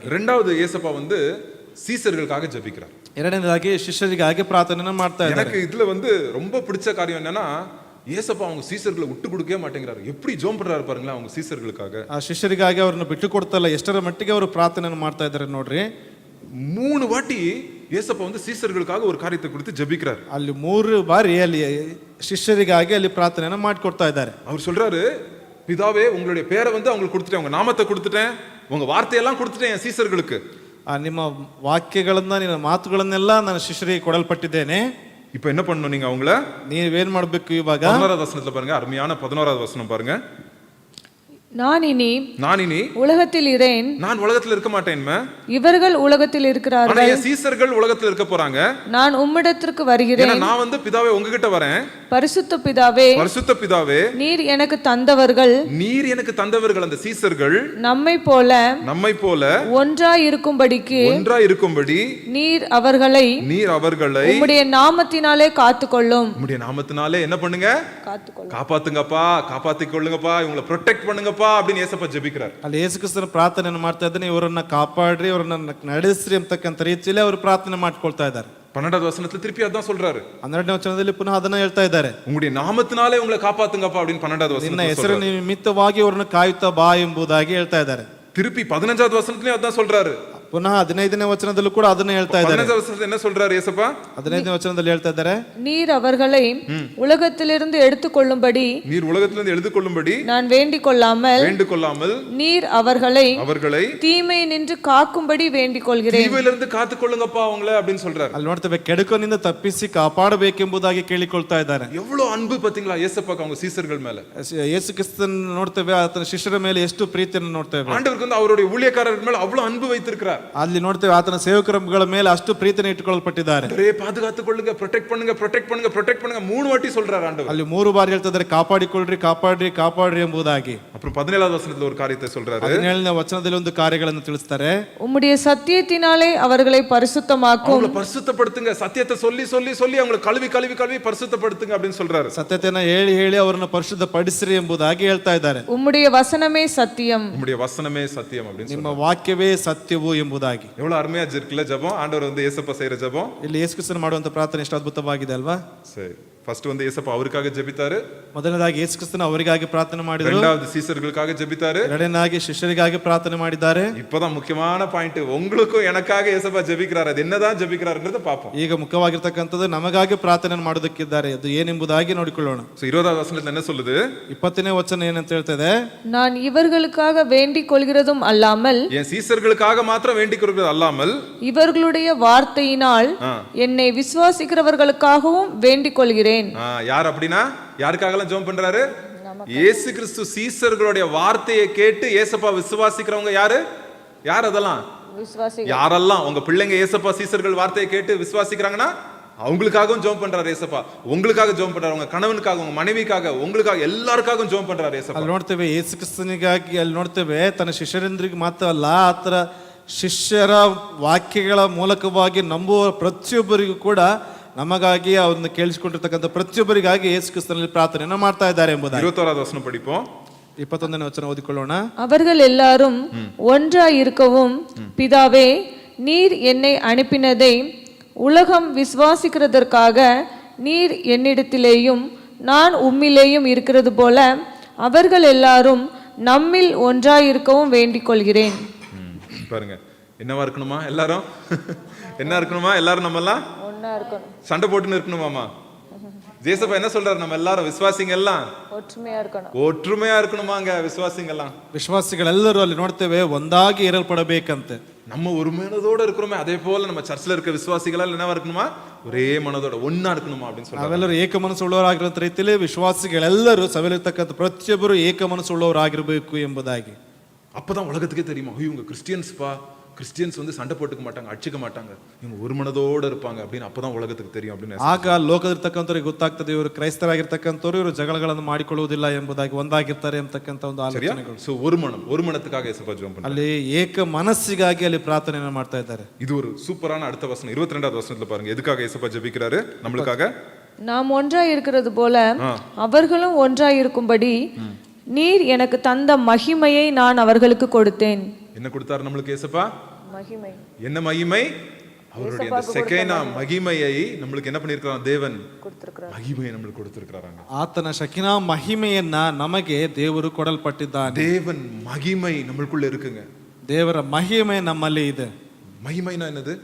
இரண்டாவது ஏசப்பா வந்து சீசர்களுக்காக ஜெபிக்கிறார். ಎರಡನೇದಾಗಿ ಶಿಷ್ಯರಿಗಾಗಿ ಪ್ರಾರ್ಥನೆ ಮಾಡ್ತಾ ಇದ್ದಾರೆ. எனக்கு இதுல வந்து ரொம்ப பிடிச்ச காரியம் என்னன்னா, ஏசப்பா அவங்க சீசர்களை விட்டு கொடுக்கவே மாட்டேங்கிறாரு. எப்படி ஜெபம் பண்றாரு பாருங்களேன் அவங்க சீசர்களுக்காக. ಆ ಶಿಷ್ಯರಿಗಾಗಿ ಅವ್ರನ್ನ ಬಿಟ್ಟು ಕೊಡ್ತಾ ಇಲ್ಲ, ಎಷ್ಟರ ಮಟ್ಟಿಗೆ ಅವರು ಪ್ರಾರ್ಥನೆ ಮಾಡ್ತಾ ಇದ್ದಾರೆ ನೋಡ್ರಿ. 3 வாட்டி ஏசப்பா வந்து சீசர்களுக்காக ஒரு காரியத்தை கொடுத்து ஜெபிக்கிறார். ಅಲ್ಲಿ 3 ಬಾರಿ ಅಲ್ಲಿ ಶಿಷ್ಯರಿಗಾಗಿ ಅಲ್ಲಿ ಪ್ರಾರ್ಥನೆಯನ್ನು ಮಾಡಿಕೊಡ್ತಾ ಇದ್ದಾರೆ. அவர் சொல்றாரு, பிதாவே உங்களுடைய பேரை வந்து அவங்களுக்கு கொடுத்துட்டேன், உங்க நாமத்தை கொடுத்துட்டேன், உங்க வார்த்தையெல்லாம் கொடுத்துட்டேன் என் சீசர்களுக்கு. ನಿಮ್ಮ ವಾಕ್ಯಗಳನ್ನ ನಿನ್ನ ಮಾತುಗಳನ್ನೆಲ್ಲ ನನ್ನ ಶಿಷ್ಯರಿಗೆ ಕೊಡಲ್ಪಟ್ಟಿದ್ದೇನೆ. இப்போ என்ன பண்ணணும் நீங்க அவங்கள? ನೀವೇನ್ ಮಾಡಬೇಕು ಇವಾಗ? 11வது வசனத்துல பாருங்க, அருமையான 11வது வசனம் பாருங்க. நான் இனி உலகத்தில் இரேன், நான் உலகத்தில் இருக்க மாட்டேன், இவர்கள் உலகத்தில் இருக்கிறார்கள், என் சீசர்கள் உலகத்தில் இருக்க போறாங்க, நான் உம்மிடத்திற்கு வருகிறேன், நான் வந்து பிதாவே உங்ககிட்ட வரேன். பரிசுத்த பிதாவே நீர் எனக்கு தந்தவர்கள் அந்த சீசர்கள் நம்மை போல ஒன்றாய் இருக்கும்படி நீர் அவர்களை உம்முடைய நாமத்தினாலே காத்துக்கொள்ளும். உம்முடைய நாமத்தினாலே என்ன பண்ணுங்க? காப்பாத்துங்கப்பா, காப்பாத்திக் கொள்ளுங்கப்பா, இவங்களை ப்ரொடெக்ட் பண்ணுங்க அப்படின்னு ஏசப்பா ஜெபிக்கிறார். ಅಲ್ಲಿ ಯೇಸು ಕ್ರಿಸ್ತನ ಪ್ರಾರ್ಥನೆ ಮಾಡ್ತಾ ಇದ್ದಾನೆ, ಇವರನ್ನ ಕಾಪಾಡ್ರಿ, ಇವರನ್ನ ನಡೆಸ್ರಿ ಅಂತಕ್ಕಂಥ ರೀತಿಯಲ್ಲಿ ಅವರು ಪ್ರಾರ್ಥನೆ ಮಾಡ್ಕೊಳ್ತಾ ಇದ್ದಾರೆ. 12வது வசனத்துல திருப்பி அதான் சொல்றாரு. 12ನೇ ವಚನದಲ್ಲಿ ಪುನಃ ಅದನ್ನ ಹೇಳ್ತಾ ಇದ್ದಾರೆ. உங்களுடைய நாமத்தினாலே உங்களை காப்பாத்துங்கப்பா அப்படின்னு 12வது வசனத்துல ನಿನ್ನ ಹೆಸರಿನ ನಿಮಿತ್ತವಾಗಿ ಅವರನ್ನು ಕಾಯುತ್ತಾ ಬಾ ಎಂಬುದಾಗಿ ಹೇಳ್ತಾ ಇದ್ದಾರೆ. திருப்பி 15வது வசனத்திலே அதான் சொல்றாரு. ಪುನಃ 15ನೇ ವಚನದಲ್ಲೂ ಕೂಡ ಅದನ್ನ ಹೇಳ್ತಾ ಇದ್ದಾರೆ. 15வது ವಚನದಲ್ಲಿ என்ன சொல்றாரு ஏசப்பா? 15ನೇ ವಚನದಲ್ಲಿ ಹೇಳ್ತಾ ಇದ್ದಾರೆ, நீர் அவர்களை உலகத்திலிருந்து எடுத்துக்கொள்ளும்படி நான் வேண்டிக் கொள்ளாமல் நீர் அவர்களை தீமை நின்று காக்கும்படி வேண்டிக் கொள்கிறேன். தீமையிலிருந்து காத்துக்கொள்ளுங்கப்பா அவங்கள அப்படின்னு சொல்றாரு. ಅಲ್ಲಿ ನೋಡ್ತೇವೆ, ಕೆಡುಕನಿಂದ ತಪ್ಪಿಸಿ ಕಾಪಾಡಬೇಕೆಂಬುದಾಗಿ ಕೇಳಿಕೊಳ್ತಾ ಇದ್ದಾರೆ. எவ்வளவு அன்பு பாத்தீங்களா ஏசப்பாக்கு அவங்க சீசர்கள் மேல. ಯೇಸು ಕ್ರಿಸ್ತನ ನೋಡ್ತೇವೆ, ಆತನ ಶಿಷ್ಯರ ಮೇಲೆ ಎಷ್ಟು ಪ್ರೀತಿಯನ್ನು ನೋಡ್ತೇವೆ. ஆண்டவருக்கு வந்து அவருடைய ஊழியக்காரர்கள் மேல அவ்வளவு அன்பு வைத்திருக்கிறார். ಅಲ್ಲಿ ನೋಡ್ತೇವೆ, ಆತನ ಸೇವಕರುಗಳ ಮೇಲೆ ಅಷ್ಟು ಪ್ರೀತಿಯನ್ನು ಇಟ್ಟುಕೊಳ್ಳಲ್ಪಟ್ಟಿದ್ದಾರೆ. பாதுகாத்துக்கொள்ளுங்க, ப்ரொடெக்ட் பண்ணுங்க 3 வாட்டி சொல்றாரு ஆண்டவர். ಅಲ್ಲಿ 3 ಬಾರಿ ಹೇಳ್ತಾ ಇದ್ದಾರೆ, ಕಾಪಾಡ್ರಿ ಎಂಬುದಾಗಿ. அப்புறம் 17வது வசனத்துல ஒரு காரியத்தை சொல்றாரு. 17ನೇ ವಚನದಲ್ಲಿ ಒಂದು ಕಾರ್ಯಗಳನ್ನು ತಿಳಿಸ್ತಾರೆ. உம்முடைய சத்தியத்தினாலே அவர்களை பரிசுத்தமாக்கும். அவங்களை பரிசுத்தப்படுத்துங்க, சத்தியத்தை சொல்லி அவங்களை கழுவி பரிசுத்தப்படுத்துங்க அப்படின்னு சொல்றாரு. ಸತ್ಯತೆಯನ್ನು ಹೇಳಿ ಅವರನ್ನು ಪರಿಶುದ್ಧಪಡಿಸಿರಿ ಎಂಬುದಾಗಿ ಹೇಳ್ತಾ ಇದ್ದಾರೆ. உம்முடைய வசனமே சத்தியம் அப்படின்னு ನಿಮ್ಮ ವಾಕ್ಯವೇ ಸತ್ಯವು ಎಂಬುದಾಗಿ. எவ்வளவு அருமையா இருக்குல்ல ஜெபம். ஆண்டவர் வந்து ஏசப்பா செய்யற ஜெபம். ಇಲ್ಲಿ ಯೇಸು ಕ್ರಿಸ್ತನು ಮಾಡುವಂತ ಪ್ರಾರ್ಥನೆ ಎಷ್ಟು ಅದ್ಭುತವಾಗಿದೆ ಅಲ್ವಾ? ಸರಿ, ಫಸ್ಟ್ வந்து ஏசப்பா அவருக்காக ஜெபித்தாரு. ಮೊದಲನೇದಾಗಿ ಯೇಸು ಕ್ರಿಸ್ತನು ಅವರಿಗಾಗಿ ಪ್ರಾರ್ಥನೆ ಮಾಡಿದರು. இரண்டாவது சீசர்களுக்காக ஜெபித்தாரு. ಎರಡನೇದಾಗಿ ಶಿಷ್ಯರಿಗಾಗಿ ಪ್ರಾರ್ಥನೆ ಮಾಡಿದ್ದಾರೆ. இப்போதான் முக்கியமான பாயிண்ட், உங்களுக்கும் எனக்காக ஏசப்பா ஜெபிக்கிறார். அது என்னதான் ஜெபிக்கிறாருன்றத பாப்போம். ಈಗ ಮುಖ್ಯವಾಗಿರತಕ್ಕಂಥದ್ದು ನಮಗಾಗಿ ಪ್ರಾರ್ಥನೆ ಮಾಡೋದಕ್ಕಿದ್ದಾರೆ, ಅದು ಏನೆಂಬುದಾಗಿ ನೋಡಿಕೊಳ್ಳೋಣ. 20வது வசனத்துல என்ன சொல்லுது? 20ನೇ ವಚನ ಏನಂತ ಹೇಳ್ತದೆ? நான் இவர்களுக்காக வேண்டிக் கொள்கிறதும் அல்லாமல், என் சீசர்களுக்காக மாத்திரம் வேண்டிக் கொள்கிறது அல்லாமல், இவர்களுடைய வார்த்தையினால் என்னை விசுவாசிக்கிறவர்களுக்காகவும் வேண்டிக் கொள்கிறேன். யார் அப்படின்னா யாருக்காகலாம் ஜெபம் பண்றாரு? இயேசு கிறிஸ்து சீசர்களுடைய வார்த்தையை கேட்டு ஏசப்பா விசுவாசிக்கிறவங்க யார் அதெல்லாம் யாரெல்லாம் உங்க பிள்ளைங்க ஏசப்பா சீசர்கள் வார்த்தையை கேட்டு விசுவாசிக்கிறாங்கன்னா அவங்களுக்காகவும் ஜெபம் பண்றாரு ஏசப்பா. உங்களுக்காக ஜெபம் பண்றாரு, உங்க கணவனுக்காக, உங்க மனைவிக்காக, உங்களுக்காக, எல்லாருக்காகவும் ಜೆಬಂ பண்றாரு ಏಸಪ್ಪ. ಅಲ್ಲಿ ನೋಡ್ತೇವೆ ಯೇಸು ಕ್ರಿಸ್ತನಿಗಾಗಿ, ಅಲ್ಲಿ ನೋಡ್ತೇವೆ ತನ್ನ ಶಿಷ್ಯರಿಂದ್ರಿಗೆ ಮಾತ್ರ ಅಲ್ಲ, ಆತರ ಶಿಷ್ಯರ ವಾಕ್ಯಗಳ ಮೂಲಕವಾಗಿ ನಂಬುವ ಪ್ರತಿಯೊಬ್ಬರಿಗೂ ಕೂಡ ನಮಗಾಗಿ ಅವರನ್ನು ಕೇಳಿಸಿಕೊಂಡಿರ್ತಕ್ಕಂಥ ಪ್ರತಿಯೊಬ್ಬರಿಗಾಗಿ ಯೇಸು ಕ್ರಿಸ್ತನಲ್ಲಿ ಪ್ರಾರ್ಥನೆಯನ್ನು ಮಾಡ್ತಾ ಇದ್ದಾರೆ ಎಂಬುದಾಗಿ. 21வது வசனம் படிப்போம். 21ನೇ ವಚನ ಓದಿಕೊಳ್ಳೋಣ. அவர்கள் எல்லாரும் ஒன்றாய் இருக்கவும், பிதாவே நீர் என்னை அனுப்பினதை உலகம் விசுவாசிக்கிறதற்காக நீர் என்னிடத்திலேயும் நான் உம்மிலேயும் இருக்கிறது போல அவர்கள் எல்லாரும் நம்மில் ஒன்றாய் இருக்கவும் வேண்டிக் கொள்கிறேன். பாருங்க, என்னவா இருக்கணுமா எல்லாரும்? என்ன இருக்கணுமா? எல்லாரும் நம்ம எல்லாம் ஒண்ணா இருக்கணும், சண்டை போட்டுன்னு இருக்கணுமாமா? ஜேசப்பா என்ன சொல்றாரு? நம்ம எல்லாரும் விசுவாசிங்க எல்லாம் ஒற்றுமையா இருக்கணுமாங்க. விசுவாசிಗಳೆಲ್ಲರೂ ಅಲ್ಲಿ ನೋಡ್ತೇವೆ ಒಂದಾಗಿ ಇರಲ್ಪಡಬೇಕಂತೆ. நம்ம ஒரு மனதோட இருக்கிறோமே, அதே போல நம்ம சர்ச்ல இருக்க விசுவாசிகள் என்னவா இருக்கணுமா? ஒரே மனதோட ஒண்ணா இருக்கணுமா அப்படின்னு சொல்றாங்க. ನಾವೆಲ್ಲರೂ ಏಕ ಮನಸ್ಸುಳ್ಳವರಾಗಿರುವಂತ ರೀತಿಯಲ್ಲಿ ವಿಶ್ವಾಸಿಗಳೆಲ್ಲರೂ ಸಭೆಯಲ್ಲಿರ್ತಕ್ಕಂಥ ಪ್ರತಿಯೊಬ್ಬರು ಏಕ ಮನಸ್ಸುಳ್ಳವರಾಗಿರಬೇಕು ಎಂಬುದಾಗಿ. அப்பதான் உலகத்துக்கே தெரியுமா, இவங்க கிறிஸ்டியன்ஸ்பா, கிறிஸ்டியன்ஸ் வந்து சண்டை போட்டுக்க மாட்டாங்க, அடிச்சுக்க மாட்டாங்க, இவங்க ஒரு மனதோட இருப்பாங்க அப்படின்னு அப்பதான் உலகத்துக்கு தெரியும் அப்படின்னு. ಆಗ ಲೋಕದಲ್ಲಿರ್ತಕ್ಕಂಥವ್ರಿಗೆ ಗೊತ್ತಾಗ್ತದೆ, ಇವರು ಕ್ರೈಸ್ತರಾಗಿರ್ತಕ್ಕಂಥವ್ರು ಇವರು ಜಗಳಗಳನ್ನು ಮಾಡಿಕೊಳ್ಳುವುದಿಲ್ಲ ಎಂಬುದಾಗಿ, ಒಂದಾಗಿರ್ತಾರೆ ಎಂಬತಕ್ಕಂಥ ಒಂದು ಆಲೋಚನೆಗಳು. ಸೋ ஒரு மனத்துக்காக ஏசப்பா ஜெபம் பண்றாரு. ಅಲ್ಲಿ ಏಕ ಮನಸ್ಸಿಗಾಗಿ ಅಲ್ಲಿ ಪ್ರಾರ್ಥನೆಯನ್ನು ಮಾಡ್ತಾ ಇದ್ದಾರೆ. இது ஒரு சூப்பரான அடுத்த வசனம். 22வது வசனத்துல பாருங்க, எதுக்காக ஏசப்பா ஜெபிக்கிறாரு? நம்மளுக்காக. நாம் ஒன்றாய் இருக்கிறது போல அவர்களும் ஒன்றாய் இருக்கும்படி நீர் எனக்கு தந்த மகிமையை நான் அவர்களுக்கு கொடுத்தேன். என்ன கொடுத்தாரு நம்மளுக்கு ஏசப்பா? மகிமை. என்ன மகிமை? அவருடைய அந்த செகேனா மகிமையை நம்மளுக்கு என்ன பண்ணிருக்காங்க? தேவன் கொடுத்திருக்கிறார். மகிமையை நம்மளுக்கு கொடுத்திருக்காங்க. ಆತನ ಶಕಿನಾ ಮಹಿಮೆಯನ್ನ ನಮಗೆ ದೇವರು ಕೊಡಲ್ಪಟ್ಟಿದ್ದಾನೆ. தேவன் மகிமை நம்மளுக்குள்ள இருக்குங்க. ದೇವರ ಮಹಿಮೆ ನಮ್ಮಲ್ಲಿ ಇದೆ. மகிமைனா என்னது?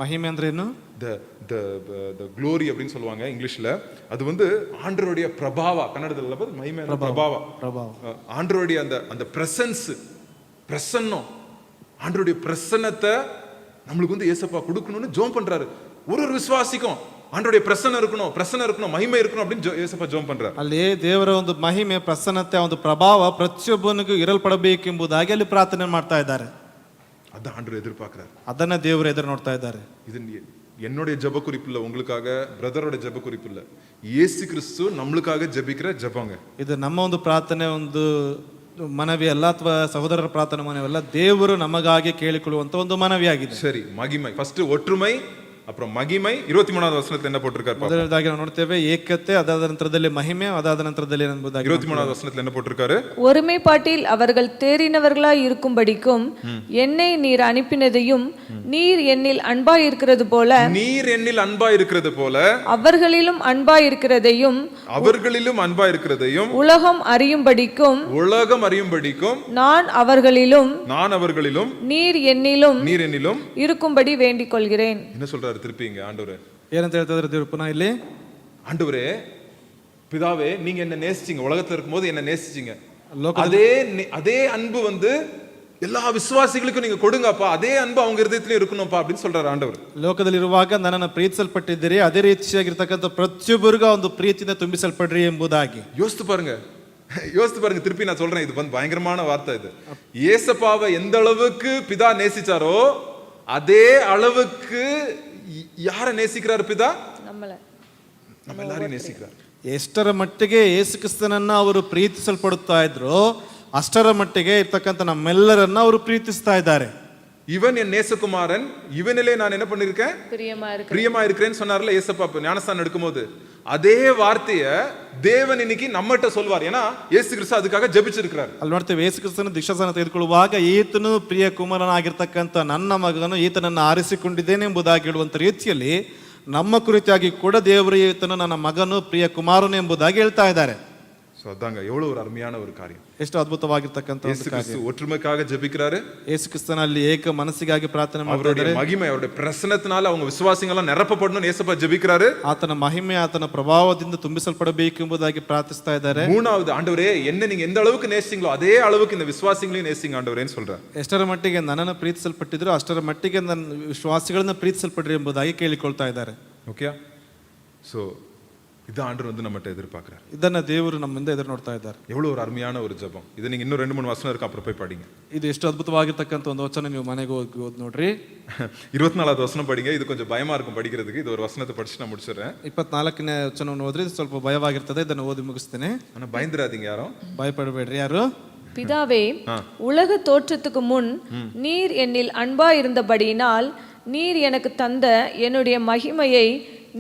ಮಹಿಮೆ ಅಂದ್ರೇನು? the glory அப்படின்னு சொல்லுவாங்க இங்கிலீஷ்ல. அது வந்து ஆண்டவருடைய பிரபாவா, கன்னடத்துல மகிமை பிரபாவா. ஆண்டவருடைய அந்த பிரசன்ஸ், பிரசன்னம், ஆண்டவருடைய பிரசன்னத்தை நம்மளுக்கு வந்து ஏசப்பா கொடுக்கணும்னு ஜோம் பண்றாரு. ஒரு விசுவாசிக்கும் ஆண்டவருடைய பிரசன்னம் இருக்கணும், மகிமை இருக்கணும் அப்படின்னு ஏசப்பா ஜோம் பண்றாரு. ಅಲ್ಲಿ ದೇವರ ಒಂದು ಮಹಿಮೆ, ಪ್ರಸನ್ನತೆ, ಒಂದು ಪ್ರಭಾವ ಪ್ರತಿಯೊಬ್ಬನಿಗೂ ಇರಲ್ಪಡಬೇಕೆಂಬುದಾಗಿ ಅಲ್ಲಿ ಪ್ರಾರ್ಥನೆ ಮಾಡ್ತಾ ಇದ್ದಾರೆ. அதான் ஆண்டவர் எதிர்பார்க்கிறார். ಅದನ್ನ ದೇವರು ಎದುರು ನೋಡ್ತಾ ಇದ್ದಾರೆ. இது என்னுடைய ஜெப குறிப்பு இல்ல, உங்களுக்காக பிரதரோட ஜெப குறிப்பு இல்ல, இயேசு கிறிஸ்து நம்மளுக்காக ஜெபிக்கிற ஜெபங்க. ಇದು ನಮ್ಮ ಒಂದು ಪ್ರಾರ್ಥನೆ, ಒಂದು ಮನವಿ ಅಲ್ಲ, ಅಥವಾ ಸಹೋದರರ ಪ್ರಾರ್ಥನೆ ಮನವಿಯಲ್ಲ, ದೇವರು ನಮಗಾಗಿ ಕೇಳಿಕೊಳ್ಳುವಂತ ಒಂದು ಮನವಿಯಾಗಿದೆ. சரி, மகிமை ஃபர்ஸ்ட், ஒற்றுமை, அப்புறம் மகிமை. 23வது வசனத்துல என்ன போட்டிருக்காரு? ಮೊದಲನೇದಾಗಿ ನಾವು ನೋಡ್ತೇವೆ ಏಕತೆ, ಅದಾದ ನಂತರದಲ್ಲಿ ಮಹಿಮೆ, ಅದಾದ ನಂತರದಲ್ಲಿ ಎಂಬುದಾಗಿ 23வது வசனத்துல என்ன போட்டிருக்காரு? ஒருமைப்பாட்டில் அவர்கள் தேறினவர்களாய் இருக்கும்படிக்கும் என்னை நீர் அனுப்பினதையும் நீர் என்னில் அன்பாய் இருக்கிறது போல அவர்களிலும் அன்பாய் இருக்கிறதையும் உலகம் அறியும்படிக்கும் நான் அவர்களிலும் நீர் என்னிலும் இருக்கும்படி வேண்டிக் கொள்கிறேன். என்ன சொல்றாரு திருப்பிங்க ஆண்டவரே? ಏನಂತ ಹೇಳ್ತಿದ್ರೆ ದೇವರು ಪುನಃ ಇಲ್ಲಿ, ஆண்டவரே பிதாவே, நீங்க என்ன நேசிச்சீங்க, உலகத்துல இருக்கும்போது என்ன நேசிச்சீங்க, அதே அன்பு வந்து எல்லா விசுவாசிகளுக்கும் நீங்க கொடுங்கப்பா, அதே அன்பு அவங்க இருதயத்திலே இருக்கணும்ப்பா அப்படின்னு சொல்றாரு ஆண்டவர். ಲೋಕದಲ್ಲಿರುವಾಗ ನನ್ನನ್ನು ಪ್ರೀತಿಸಲ್ಪಟ್ಟಿದ್ದೀರಿ, ಅದೇ ರೀತಿಯಾಗಿರ್ತಕ್ಕಂಥ ಪ್ರತಿಯೊಬ್ಬರಿಗೂ ಒಂದು ಪ್ರೀತಿಯಿಂದ ತುಂಬಿಸಲ್ಪಡ್ರಿ ಎಂಬುದಾಗಿ. யோசித்து பாருங்க, திருப்பி நான் சொல்றேன், இது வந்து பயங்கரமான வார்த்தை. இது ஏசப்பாவை எந்த அளவுக்கு பிதா நேசிச்சாரோ அதே அளவுக்கு யாரை நேசிக்கிறார் பிதா? நம்ம எல்லாரையும் நேசிக்கிறார். ಎಷ್ಟರ ಮಟ್ಟಿಗೆ ಯೇಸು ಕ್ರಿಸ್ತನನ್ನ ಅವರು ಪ್ರೀತಿಸಲ್ಪಡುತ್ತಾ ಇದ್ರು, ಅಷ್ಟರ ಮಟ್ಟಿಗೆ ಇರ್ತಕ್ಕಂಥ ನಮ್ಮೆಲ್ಲರನ್ನ ಅವರು ಪ್ರೀತಿಸ್ತಾ ಇದ್ದಾರೆ. இவன் என் நேசகுமாரன், இவனிலே நான் என்ன பண்ணிருக்கேன்? பிரியமா இருக்கிறேன்னு சொன்னார்ல ஏசப்பா ஞானஸ்தானம் எடுக்கும்போது. அதே வார்த்தைய தேவன் இன்னைக்கு நம்மகிட்ட சொல்வார். ஏன்னா இயேசு கிறிஸ்து அதுக்காக ஜெபிச்சிருக்கிறார். ಅಲ್ಲಿ ನೋಡ್ತೇವೆ, ಯೇಸು ಕ್ರಿಸ್ತನ ದೀಕ್ಷಾಸ್ನಾನ ತೆಗೆದುಕೊಳ್ಳುವಾಗ ಈತನು ಪ್ರಿಯ ಕುಮಾರನಾಗಿರ್ತಕ್ಕಂಥ ನನ್ನ ಮಗನು, ಈತನನ್ನು ಆರಿಸಿಕೊಂಡಿದ್ದೇನೆ ಎಂಬುದಾಗಿ ಹೇಳುವಂತ ರೀತಿಯಲ್ಲಿ ನಮ್ಮ ಕುರಿತಾಗಿ ಕೂಡ ದೇವರು ಈತನು ನನ್ನ ಮಗನು, ಪ್ರಿಯ ಕುಮಾರನು ಎಂಬುದಾಗಿ ಹೇಳ್ತಾ ಇದ್ದಾರೆ. அதாங்க எவ்வளவு ஒரு அருமையான ஒரு காரியம். ಎಷ್ಟು ಅದ್ಭುತವಾಗಿರ್ತಕ್ಕಂಥ ಒಂದು ಕಾರ್ಯ. ஒற்றுமைக்காக ஜெபிக்கிறாரு. ಯೇಸು ಕ್ರಿಸ್ತನಲ್ಲಿ ಏಕ ಮನಸ್ಸಿಗಾಗಿ ಪ್ರಾರ್ಥನೆ ಮಾಡ್ತಾ ಇದ್ದಾರೆ. ಮಹಿಮೆ, ಅವರ ಪ್ರಸನ್ನத்தினால அவங்க விசுவாசிகள் நிரப்பப்படணும்னு ஏசப்பா ஜெபிக்கிறாரு. ಆತನ ಮಹಿಮೆ, ಆತನ ಪ್ರಭಾವದಿಂದ ತುಂಬಿಸಲ್ಪಡಬೇಕು ಎಂಬುದಾಗಿ ಪ್ರಾರ್ಥಿಸ್ತಾ ಇದ್ದಾರೆ. மூணாவது, ஆண்டவரே என்ன நீங்க எந்த அளவுக்கு நேசிங்களோ அதே அளவுக்கு இந்த விசுவாசிகளையும் நேசிங்க ஆண்டவரேன்னு சொல்றாரு. ಎಷ್ಟರ ಮಟ್ಟಿಗೆ ನನ್ನನ್ನು ಪ್ರೀತಿಸಲ್ಪಟ್ಟಿದ್ರು ಅಷ್ಟರ ಮಟ್ಟಿಗೆ ನನ್ನ ವಿಶ್ವಾಸಿಗಳನ್ನ ಪ್ರೀತಿಸಲ್ಪಡ್ರಿ ಎಂಬುದಾಗಿ ಕೇಳಿಕೊಳ್ತಾ ಇದ್ದಾರೆ. ಓಕೆ, ಸೊ இது ஆண்டவர் வந்து நம்மகிட்ட எதிர்பார்க்கிறார். ಇದನ್ನ ದೇವರು ನಮ್ಮಿಂದ ಎದುರು ನೋಡ್ತಾ ಇದ್ದಾರೆ. எவ்வளவு ஒரு அருமையான ஒரு ஜெபம் இது. நீங்க இன்னும் 2-3 வசனம் இருக்கு, அப்புறம் போய் படிங்க. ಇದು ಎಷ್ಟು ಅದ್ಭುತವಾಗಿರ್ತಕ್ಕಂಥ ಒಂದು ವಚನ, ನೀವು ಮನೆಗೆ ಹೋಗಿ ಓದಿ ನೋಡ್ರಿ. 24வது வசனம் படிங்க. இது கொஞ்சம் பயமா இருக்கும் படிக்கிறதுக்கு. இது ஒரு வசனத்தை படிச்சு நான் முடிச்சிடுறேன். 24ನೇ ವಚನವನ್ನು ಓದ್ರಿ, ಇದು ಸ್ವಲ್ಪ ಭಯವಾಗಿರ್ತದೆ. ಇದನ್ನು ಓದಿ ಮುಗಿಸ್ತೇನೆ. ஆனா பயந்துராதீங்க யாரும், பயப்படಬೇಡ್ರಿ ಯಾರು. பிதாவே, உலக தோற்றத்துக்கு முன் நீர் என்னில் அன்பா இருந்தபடியினால் நீர் எனக்கு தந்த என்னுடைய மகிமையை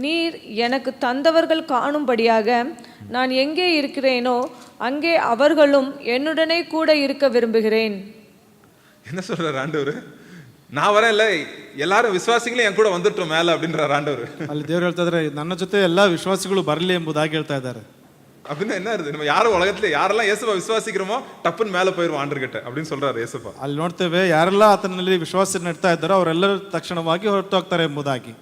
நீர் எனக்கு தந்தவர்கள் காணும்படியாக நான் எங்கே இருக்கிறேனோ அங்கே அவர்களும் என்னுடனே கூட இருக்க விரும்புகிறேன். என்ன சொல்றாரு ஆண்டவர்? நான் வரேன்ல, எல்லாரும் விசுவாசிகளே என் கூட வந்துட்டோம் மேல அப்படின்றார் ஆண்டவர். ಅಲ್ಲಿ ದೇವರು ಹೇಳ್ತಾ ಇದ್ದಾರೆ, ನನ್ನ ಜೊತೆ ಎಲ್ಲಾ ವಿಶ್ವಾಸಿಗಳು ಬರಲಿ ಎಂಬುದಾಗಿ ಹೇಳ್ತಾ ಇದ್ದಾರೆ. அப்படின்னா என்ன இருக்கு? நம்ம யாரும் உலகத்துல யாரெல்லாம் இயேசுவை விசுவாசிக்கிறோமோ டப்புன்னு மேல போயிருவோம் ஆண்டவர் கிட்ட அப்படின்னு சொல்றாரு ஏசப்பா. ಅಲ್ಲಿ ನೋಡ್ತೇವೆ, ಯಾರೆಲ್ಲ ಆತನಲ್ಲಿ ವಿಶ್ವಾಸ ನಡ್ತಾ ಇದ್ದಾರೋ ಅವರೆಲ್ಲರೂ ತಕ್ಷಣವಾಗಿ ಹೊರಟು ಹೋಗ್ತಾರೆ ಎಂಬುದಾಗಿ.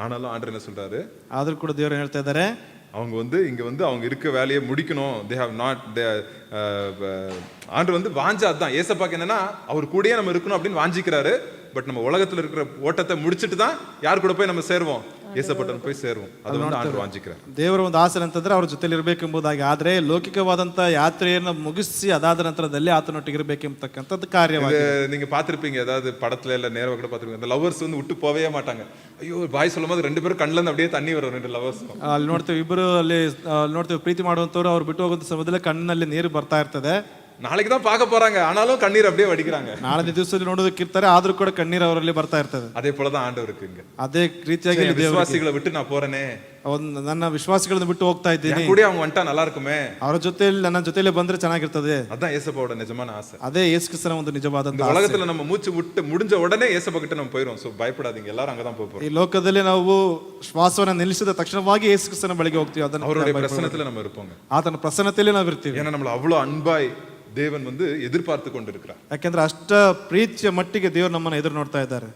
ஆனாலும் ஆண்டவர் என்ன சொல்றாரு? ಆದ್ರೂ ಕೂಡ ದೇವರು ಹೇಳ್ತಾ ಇದ್ದಾರೆ, அவங்க வந்து இங்க வந்து அவங்க இருக்க வேலையை முடிக்கணும். தே ஹேவ் நாட் ஆண்டவர் வந்து வாஞ்சா தான். ஏசப்பாக்கு என்னன்னா அவர் கூடயே நம்ம இருக்கணும் அப்படின்னு வாஞ்சிக்கிறாரு. பட் நம்ம உலகத்துல இருக்கிற ஓட்டத்தை முடிச்சிட்டு தான் யார் கூட போய் நம்ம சேருவோம்? ಏಸಪಟ್ಟನ போய் ಸೇರುவோம். ಅದು ಒಂದು ಆಂಡ್ರು ವಾಂಚಿಕ್ರೆ. ದೇವರ ಒಂದು ಆಸೆ ಅಂತಂದ್ರೆ ಅವ್ರ ಜೊತೆಲಿ ಇರಬೇಕೆಂಬುದಾಗಿ. ಆದ್ರೆ ಲೌಕಿಕವಾದಂತ ಯಾತ್ರೆಯನ್ನು ಮುಗಿಸಿ ಅದಾದ ನಂತರದಲ್ಲಿ ಆತನೊಟ್ಟಿಗೆ ಇರಬೇಕೆಂಬತಕ್ಕಂಥದ್ದು ಕಾರ್ಯವಾಗಿದೆ. நீங்க பார்த்திருப்பீங்க, ஏதாவது படத்துல இல்ல நேரா கூட பார்த்திருப்பீங்க, அந்த லவர்ஸ் வந்து விட்டு போவே மாட்டாங்க. ஐயோ பாய் சொல்லும்போது ரெண்டு பேரும் கண்ணுல இருந்து அப்படியே தண்ணி வரும் ரெண்டு ಲವರ್ಸ್. ಅಲ್ಲಿ ನೋಡ್ತೇವೆ, ಇಬ್ಬರು ಅಲ್ಲಿ ನೋಡ್ತೇವೆ, ಪ್ರೀತಿ ಮಾಡುವಂತವ್ರು ಅವ್ರು ಬಿಟ್ಟು ಹೋಗುವಂತ ಸಮಯದಲ್ಲಿ ಕಣ್ಣಿನಲ್ಲಿ ನೀರು ಬರ್ತಾ ಇರ್ತದೆ. நாளைக்கு தான் பார்க்க போறாங்க, ஆனாலும் கண்ணீர் அப்படியே வடிக்கிறாங்க. ನಾಳಿನ ದಿವಸದಲ್ಲಿ ನೋಡೋದಕ್ಕಿರ್ತಾರೆ, ಆದ್ರೂ ಕೂಡ ಕಣ್ಣೀರು ಅವರಲ್ಲಿ ಬರ್ತಾ ಇರ್ತದೆ. அதே போலதான் ஆண்டவருக்கு இங்க. ಅದೇ ರೀತಿಯಾಗಿ என் விசுவாசிகளை விட்டு நான் போறேனே, ನನ್ನ ವಿಶ್ವಾಸಿಗಳನ್ನು ಬಿಟ್ಟು ಹೋಗ್ತಾ ಇದ್ದೀನಿ, என் கூட அவங்க வந்துட்டா நல்லா இருக்குமே. ಅವರ ಜೊತೆಯಲ್ಲಿ ನನ್ನ ಜೊತೆಲಿ ಬಂದ್ರೆ ಚೆನ್ನಾಗಿರ್ತದೆ. அதான் ஏசப்பாவோட நிஜமான ஆசை. ಅದೇ ಯೇಸು ಕ್ರಿಸ್ತನ ಒಂದು ನಿಜವಾದ இந்த உலகத்துல நம்ம மூச்சு விட்டு முடிஞ்ச உடனே ஏசப்பா கிட்ட நம்ம போயிரும். சோ பயப்படாதீங்க, எல்லாரும் அங்கதான் போக போறோம். ಈ ಲೋಕದಲ್ಲಿ ನಾವು ಶ್ವಾಸವನ್ನ ನಿಲ್ಲಿಸಿದ ತಕ್ಷಣವಾಗಿ ಯೇಸು ಕ್ರಿಸ್ತನ ಬಳಿಗೆ ಹೋಗ್ತೀವಿ. அவருடைய பிரசன்னத்துல நம்ம இருப்போங்க. ಆತನ ಪ್ರಸನ್ನತೆಯಲ್ಲಿ ನಾವು ಇರ್ತೀವಿ. ஏன்னா நம்மள அவ்வளவு அன்பாய் தேவன் எதிர்பார்த்து கொண்டிருக்கிறார். ಯಾಕೆಂದ್ರೆ ಅಷ್ಟ ಪ್ರೀತಿಯ ಮಟ್ಟಿಗೆ ದೇವರು ನಮ್ಮನ್ನ ಎದುರು ನೋಡ್ತಾ ಇದ್ದಾರೆ.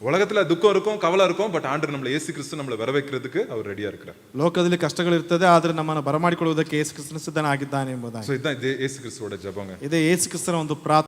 உலகத்துல துக்கம் இருக்கும், கவலை இருக்கும், பட் ஆண்டவர் நம்மள இயேசு கிறிஸ்து நம்மள வரவைக்கிறதுக்கு அவர் ரெடியா இருக்கிறார். ಲೋಕದಲ್ಲಿ ಕಷ್ಟಗಳು ಇರ್ತದೆ, ಆದ್ರೆ ನಮ್ಮನ್ನ ಬರಮಾಡಿಕೊಳ್ಳುವುದಕ್ಕೆ ಯೇಸು ಕ್ರಿಸ್ತನ ಸಿದ್ಧನಾಗಿದ್ದಾನೆ ಎಂಬುದಾಗಿ. சோ இதுதான் இயேசு கிறிஸ்துவோட ஜெபங்க. ಇದೇ ಯೇಸು ಕ್ರಿಸ್ತನ ಒಂದು ಪ್ರಾರ್ಥನೆ.